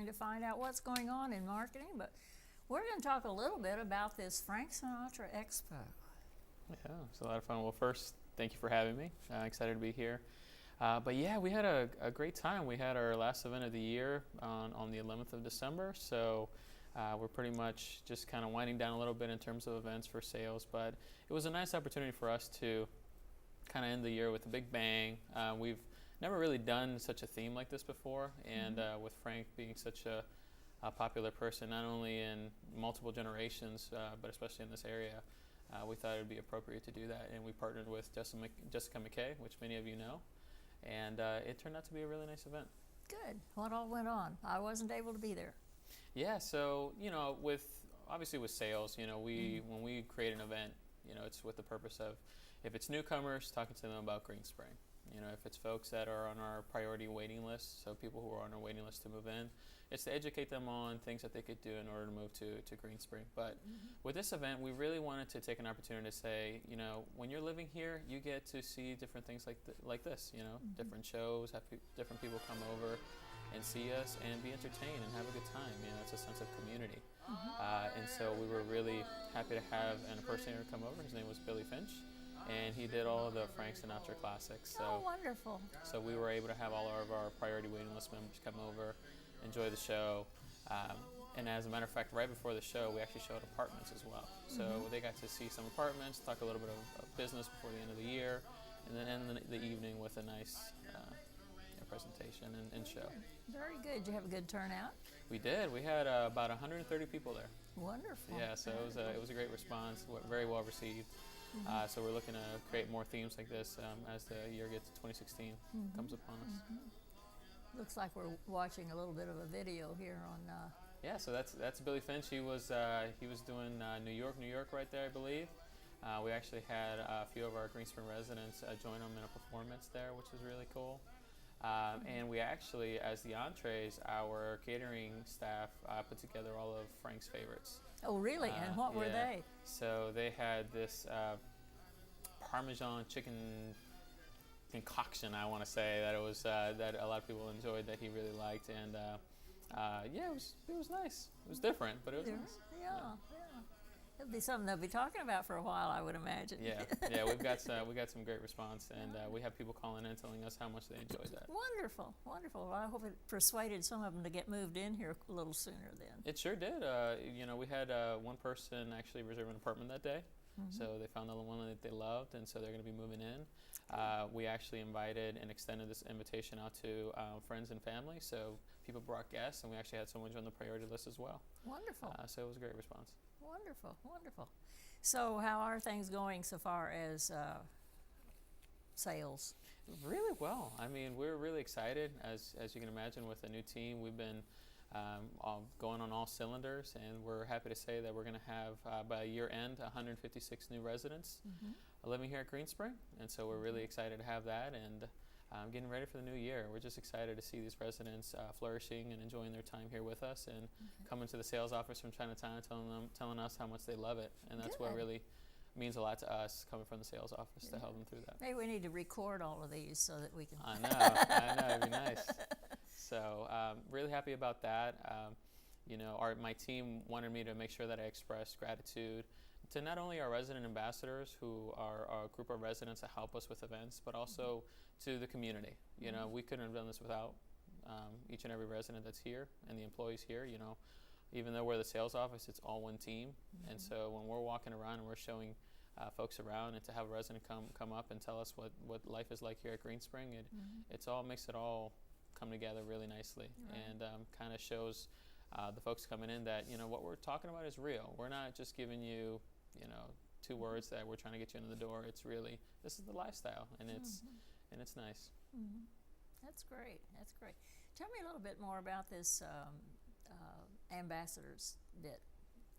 to find out what's going on in marketing, but we're going to talk a little bit about this Frank Sinatra Expo. Yeah, it's a lot of fun. Well, first, thank you for having me. Excited to be here. But yeah, we had a great time. We had our last event of the year on the 11th of December, so we're pretty much just kind of winding down a little bit in terms of events for sales, but it was a nice opportunity for us to kind of end the year with a big bang. We've never really done such a theme like this before, and with Frank being such a popular person, not only in multiple generations, but especially in this area, we thought it would be appropriate to do that, and we partnered with Jessica McKay, which many of you know, and it turned out to be a really nice event. Good. What all went on? I wasn't able to be there. Yeah, so obviously with sales, when we create an event, it's with the purpose of, if it's newcomers, talking to them about Greenspring. If it's folks that are on our priority waiting list, so people who are on our waiting list to move in, it's to educate them on things that they could do in order to move to Greenspring. But with this event, we really wanted to take an opportunity to say, when you're living here, you get to see different things like this, different shows, have different people come over and see us and be entertained and have a good time. It's a sense of community. And so we were really happy to have an impersonator come over. His name was Billy Finch, and he did all of the Frank Sinatra classics. So, oh, wonderful. So we were able to have all of our priority waiting list members come over, enjoy the show. And as a matter of fact, right before the show, we actually showed apartments as well. So they got to see some apartments, talk a little bit of business before the end of the year, and then end the evening with a nice presentation and show. Very good. Did you have a good turnout? We did. We had about 130 people there. Wonderful. Yeah, so it was a great response, very well received. So we're looking to create more themes like this as the year gets to 2016 comes upon us. Looks like we're watching a little bit of a video here on. Yeah, so that's Billy Finch. He was doing New York right there, I believe. We actually had a few of our Greenspring residents join him in a performance there, which was really cool. And we actually, as the entrees, our catering staff put together all of Frank's favorites. Oh, really? And what were they? So they had this Parmesan chicken concoction, I want to say, that it was that a lot of people enjoyed, that he really liked, and it was nice. It was different, but it was nice. Yeah. It'll be something they'll be talking about for a while, I would imagine. Yeah, we got some great response, and we have people calling in telling us how much they enjoyed that. Wonderful. Well, I hope it persuaded some of them to get moved in here a little sooner then. It sure did. We had one person actually reserve an apartment that day. So they found the one that they loved, and so they're going to be moving in. We actually invited and extended this invitation out to friends and family. So people brought guests, and we actually had someone join the priority list as well. Wonderful. So it was a great response. Wonderful. So how are things going so far as sales? Really well. I mean, we're really excited. As you can imagine, with a new team, we've been going on all cylinders, and we're happy to say that we're going to have by year end 156 new residents living here at Greenspring, and so we're really excited to have that, and getting ready for the new year. We're just excited to see these residents flourishing and enjoying their time here with us, and coming to the sales office from time to time, telling us how much they love it, and that's what really means a lot to us, coming from the sales office to help them through that. Maybe we need to record all of these so that we can. I know, it'd be nice. So really happy about that. My team wanted me to make sure that I expressed gratitude to not only our resident ambassadors, who are a group of residents that help us with events, but also to the community. We couldn't have done this without each and every resident that's here and the employees here. Even though we're the sales office, it's all one team. And so when we're walking around and we're showing folks around, and to have a resident come up and tell us what life is like here at Greenspring, it all makes it all come together really nicely, and kind of shows the folks coming in that what we're talking about is real. We're not just giving you two words that we're trying to get you into the door. It's really, this is the lifestyle, and it's nice. That's great. Tell me a little bit more about this ambassadors bit.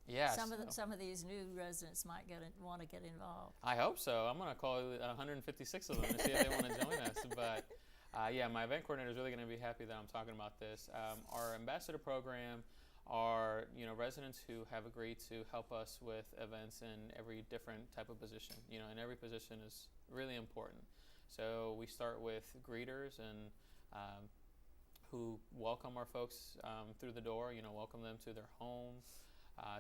Yeah. Some of these new residents might want to get involved. I hope so. I'm going to call 156 of them to see if they want to join us. But my event coordinator is really going to be happy that I'm talking about this. Our ambassador program are residents who have agreed to help us with events in every different type of position. And every position is really important. So we start with greeters and who welcome our folks through the door, welcome them to their home,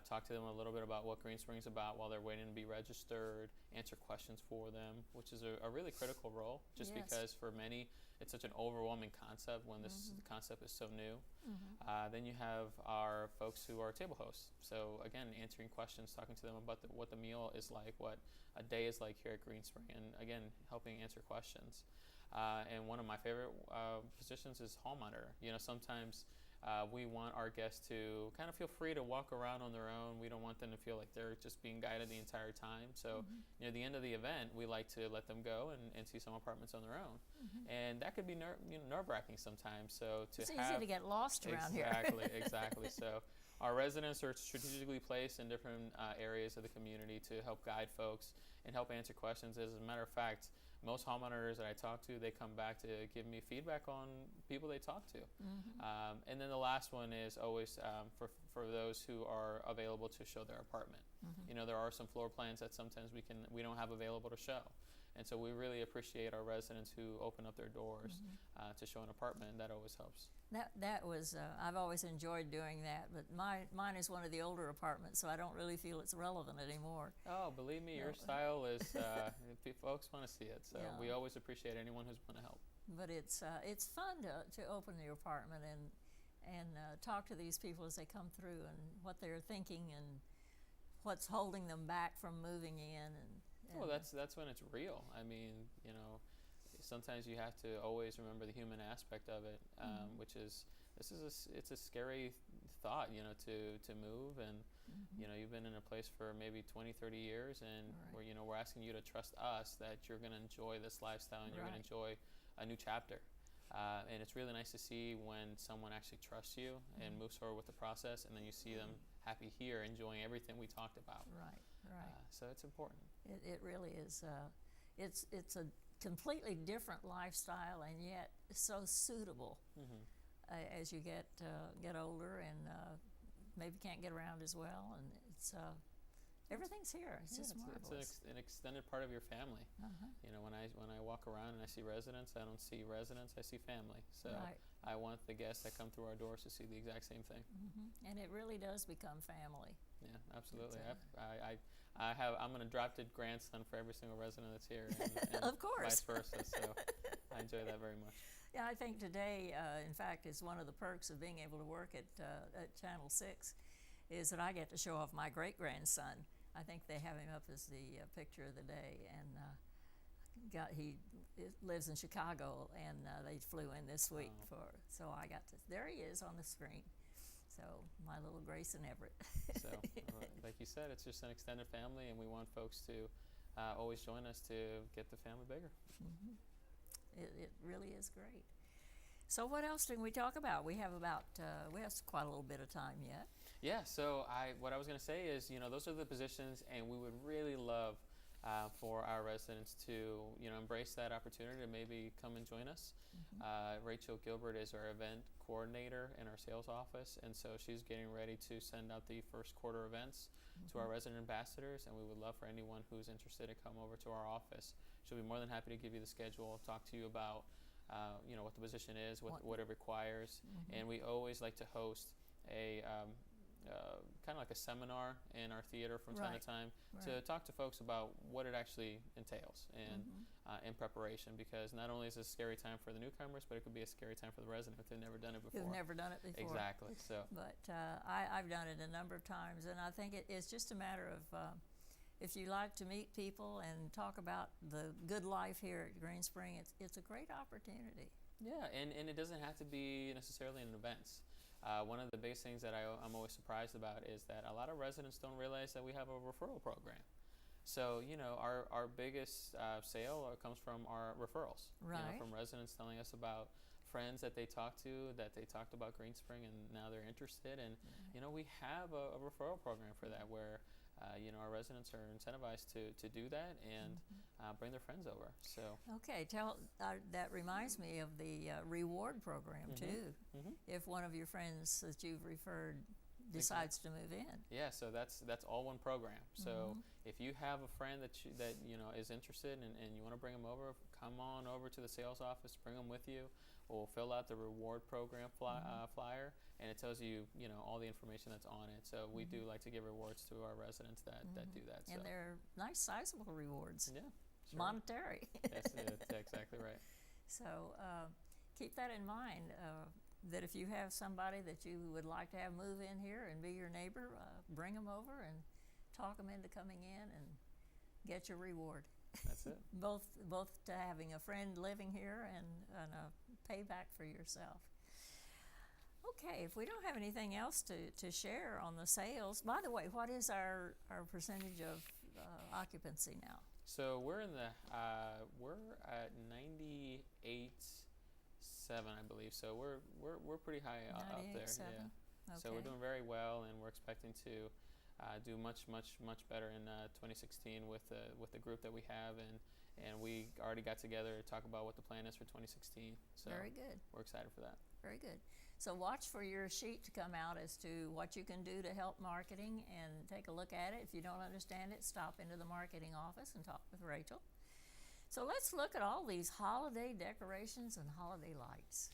talk to them a little bit about what Green Spring's about while they're waiting to be registered, answer questions for them, which is a really critical role, just Yes. because for many it's such an overwhelming concept when this concept is so new. Then you have our folks who are table hosts. So again, answering questions, talking to them about what the meal is like, what a day is like here at Green Spring, and again, helping answer questions. And one of my favorite positions is hall monitor. Sometimes we want our guests to kind of feel free to walk around on their own. We don't want them to feel like they're just being guided the entire time. So near the end of the event, we like to let them go and see some apartments on their own. And that could be nerve-wracking sometimes. So it's easy to get lost around here. Exactly. So our residents are strategically placed in different areas of the community to help guide folks and help answer questions. As a matter of fact, most hall monitors that I talk to, they come back to give me feedback on people they talk to. And then the last one is always for those who are available to show their apartment. There are some floor plans that sometimes we don't have available to show. And so we really appreciate our residents who open up their doors to show an apartment. That always helps. That was, I've always enjoyed doing that, but mine is one of the older apartments, so I don't really feel it's relevant anymore. Oh, believe me, your style is, folks want to see it, so we always appreciate anyone who's going to help. But it's fun to open your apartment and talk to these people as they come through and what they're thinking and what's holding them back from moving in. Well, that's when it's real. I mean, sometimes you have to always remember the human aspect of it, which is it's a scary thought, to move, and you've been in a place for maybe 20, 30 years, and we're asking you to trust us that you're going to enjoy this lifestyle and you're going to enjoy a new chapter. And it's really nice to see when someone actually trusts you and moves forward with the process, and then you see them happy here, enjoying everything we talked about. Right. So it's important. It really is. It's a completely different lifestyle, and yet so suitable as you get older and maybe can't get around as well. And it's everything's here. It's just marvelous. It's an extended part of your family. When I walk around and I see residents, I don't see residents, I see family. So I want the guests that come through our doors to see the exact same thing. And it really does become family. Yeah, absolutely. I'm an adopted grandson for every single resident that's here, and of course, vice versa. So I enjoy that very much. Yeah, I think today, in fact, is one of the perks of being able to work at Channel 6 is that I get to show off my great-grandson. I think they have him up as the picture of the day, and he lives in Chicago, and they flew in this week so I got to. There he is on the screen. So my little Grayson Everett. So, like you said, it's just an extended family, and we want folks to always join us to get the family bigger. It really is great. So what else did we talk about? We have quite a little bit of time yet. Yeah. So what I was going to say is, those are the positions, and we would really love for our residents to, embrace that opportunity to maybe come and join us. Rachel Gilbert is our event coordinator in our sales office, and so she's getting ready to send out the first quarter events to our resident ambassadors, and we would love for anyone who's interested to come over to our office. She'll be more than happy to give you the schedule, talk to you about what the position is, what it requires, and we always like to host a kind of like a seminar in our theater from time to time to talk to folks about what it actually entails and in preparation, because not only is it a scary time for the newcomers, but it could be a scary time for the resident if they've never done it before. Who've never done it before. Exactly. So. But I've done it a number of times, and I think it's just a matter of if you like to meet people and talk about the good life here at Green Spring, it's a great opportunity. Yeah, and it doesn't have to be necessarily in events. One of the biggest things that I'm always surprised about is that a lot of residents don't realize that we have a referral program. So, our biggest sale comes from our referrals. From residents telling us about friends that they talked about Green Spring, and now they're interested. And, we have a referral program for that where, our residents are incentivized to do that and bring their friends over. So. Okay, that reminds me of the reward program too. If one of your friends that you've referred decides to move in. Yeah, so that's all one program. So Mhm. if you have a friend that is interested and you want to bring them over, come on over to the sales office, bring them with you. We'll fill out the reward program flyer, and it tells you all the information that's on it. So we do like to give rewards to our residents that do that. And so. they're nice, sizable rewards. Yeah, sure. Monetary. That's exactly right. So keep that in mind, that if you have somebody that you would like to have move in here and be your neighbor, bring them over and talk them into coming in and get your reward. That's it. both to having a friend living here and a payback for yourself. Okay, if we don't have anything else to share on the sales, by the way, what is our percentage of occupancy now? So we're we're at 98.7, I believe. So we're pretty high up there. 98.7? Yeah. Okay. So we're doing very well, and we're expecting to do much better in 2016 with the group that we have, and we already got together to talk about what the plan is for 2016. So very good. We're excited for that. Very good. So watch for your sheet to come out as to what you can do to help marketing, and take a look at it. If you don't understand it, stop into the marketing office and talk with Rachel. So let's look at all these holiday decorations and holiday lights.